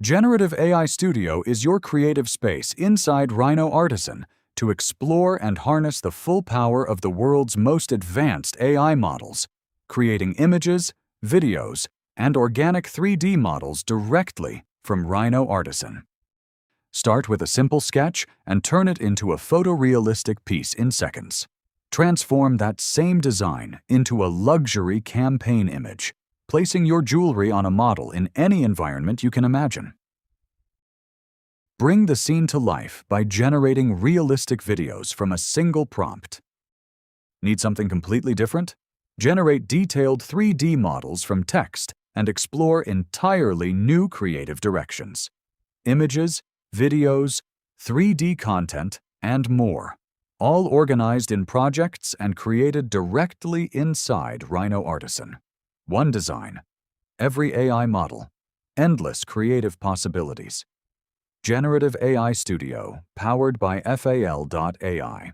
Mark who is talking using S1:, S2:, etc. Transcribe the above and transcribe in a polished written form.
S1: Generative AI Studio is your creative space inside RhinoArtisan to explore and harness the full power of the world's most advanced AI models, creating images, videos, and organic 3D models directly from RhinoArtisan. Start with a simple sketch and turn it into a photorealistic piece in seconds. Transform that same design into a luxury campaign image, placing your jewelry on a model in any environment you can imagine. Bring the scene to life by generating realistic videos from a single prompt. Need something completely different? Generate detailed 3D models from text and explore entirely new creative directions. Images, videos, 3D content, and more, all organized in projects and created directly inside RhinoArtisan. One design, every AI model, endless creative possibilities. Generative AI Studio, powered by FAL.ai.